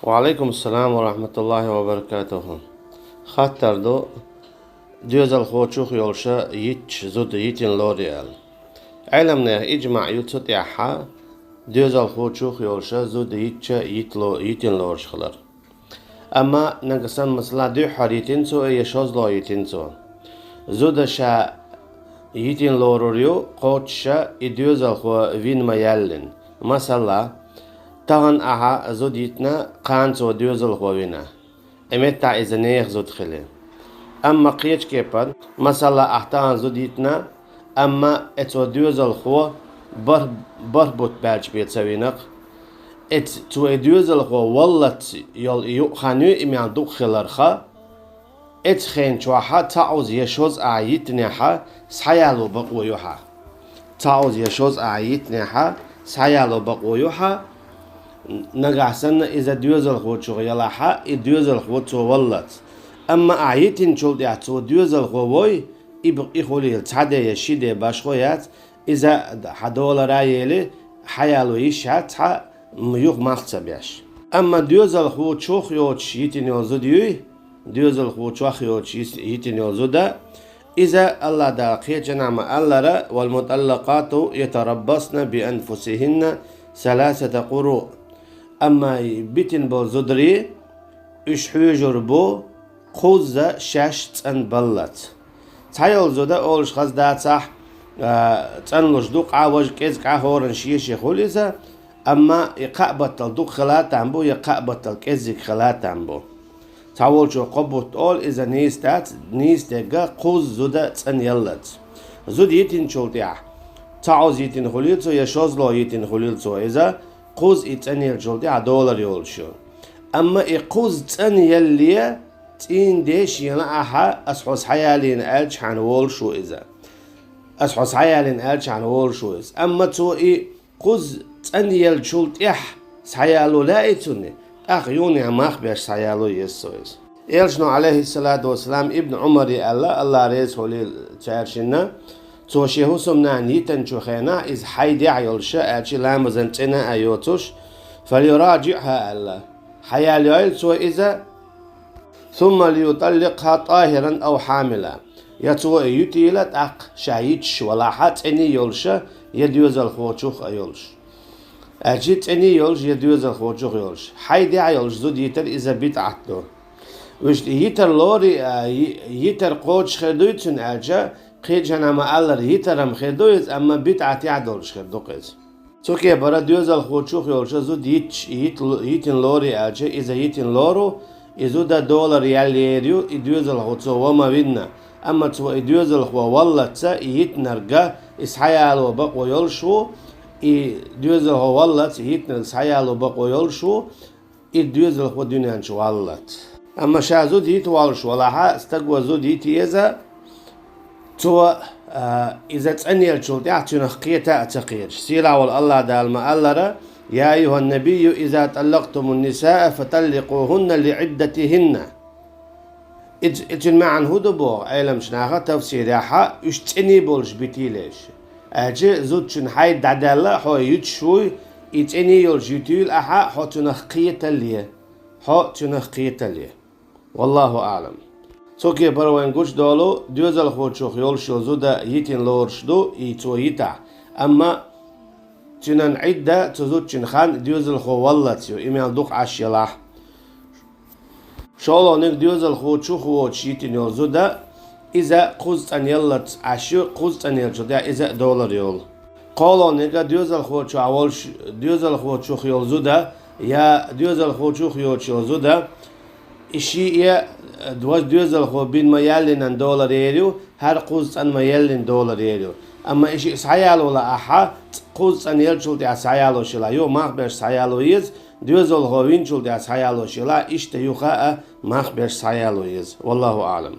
وعليكم السلام ورحمة الله وبركاته. خاطر ديوزل خوتشوخ يولشا يتش زود يتين لوريال علمنا إجماع يتسطيحا ديوزل خوتشوخ يولشا زود يتين لورش خلر. أما نقسم مثلا دو حريتين سو يشوز لا يتين سو زود شا يتين لوريو قوتشا ديوزل خو وين ما يلن مثلا تهن أها زوديتنا قانسو ديوزل خوينا إمتى إذا نيخ زود خلي أما قيش كيبر مثلا أحتان زوديتنا أما إتو ديوزل خو بربط برج بيتسوينق إت تو ديوزل خو والله يل خانو إميان دوك خلرخا إت خين شوحا تعوز يشوز أعيتنيحا سحيالو بقويوحا تعوز يشوز أعيتنيحا سحيالو بقويوحا نجحسن إذا ديوزل خوت شو يلاحا ديوزل خوت شو ولت أما عيتين شو يعتو ديوزل خوي يبقى يخولي التعدي يشيد باشخويات إذا حدول رايلي حيالو يشات ميوخ مختصبياش أما ديوزل خوت شو يوتش يتين يوزو ديوزل خوت شو يوتش يتين يوزو دا إذا الله دا قيجنا مع الله والمطلقات يتربصن بأنفسهن ثلاثة قروء أما بيتن بو زدري üç hüjür bu kuzza şaş tsan ballat tayol zoda olş khazda tsah tsanlush duq awaj kez qa horan shiye kholiza amma iqabatal duq khalatan bu iqabatal kezik khalatan bu tawol cho qabut ol iza nistega quz zoda tsan yallat zod yitin choltia taoz yitin kholizo ya shozlo yitin kholizo iza قوز إتانيل جولدي $1 يولشو أما إقوز تانيل ليه تين ديش ينعها أسحوس حيالين ألش عن وولشو إذا أسحوس حيالين ألش عن وولشو إذا أما تو قوز تانيل جولد إح سحيالو لا إتوني يوني عماخ بيش سحيالو يسو إذا إلشنو عليه الصلاة والسلام ابن عمر الله ريز هولي تشارشنا تو شيهو سمنا نيتن شوخينا إذ حيدي عيولشا ألشي لامزن تنا أيوتوش فليراجعها الله حيال يعيل سو إذا ثم ليطلقها طاهرا أو حاملا يتو يتيلت شايتش ولا حات إني يولشا يديوز الخوتشوخ أيولش أجيت إني يولش يديوز الخوتشوخ يولش حيدي عيولش زود يتر إذا بيتعتو وش يتر لوري يتر قوتش خدويتن أجا قيجنا ما الله يترم خدويز أما بيتعت يعدولش خدوقيز سوكي برا ديوزل خوتشوخ يولشا زود يتن لوري أجا إذا يتن لورو إذا $1 ياليريو ديوزل خوتشو وما بينا أما تو ديوزل خو والله تسا يتنرجع إسحيالو بقو يولشو ديوزل خو والله يتنر إسحيالو بقو يولشو ديوزل خو دنيا شو والله أما شا زود يتوالشو ولا ها استقوى زود يتيزا تو إذا تأني الجلد يعطينا خقيتا أتقير سيرا والله دال ما ألرا يا أيها النبي إذا طلقتم النساء فطلقوهن لعدتهن إجن معن هدبو علم شناغا تفسير ياحا اشتني بولش بتيليش أجي زود شن حيد دعدالا حو يتشوي إتني يولش يتيل أحا حو تنخقيتا ليه والله أعلم سوكي بروين قوش دولو ديوزل خوتشوخ يولشو زودا يتين لورشدو يتو يتا أما تنان عدة تزود خان ديوزل خو والله إميان دوق عشيلاح شالو نك ديوزل خوتشوخ ووتش يتين يول زودا إذا قوز أن يلت عشيو قوز أن يلشو دا إذا $1 يول قالو نك ديوزل خوتشو عوالش ديوزل خوتشوخ يول زودا يا ديوزل خوتشوخ يول زودا إشي ديوزل خو بين ما يلين $1 يريو هر قوز أن ما يلين $1 يريو أما إشي سحيالو لا أحا قوز أن يلشل دي سحيالو شلا يو مخبرش سحيالو يز ديوزل خو وينشل دي سحيالو شلا إشتا يوخاء مخبرش سحيالو يز والله أعلم.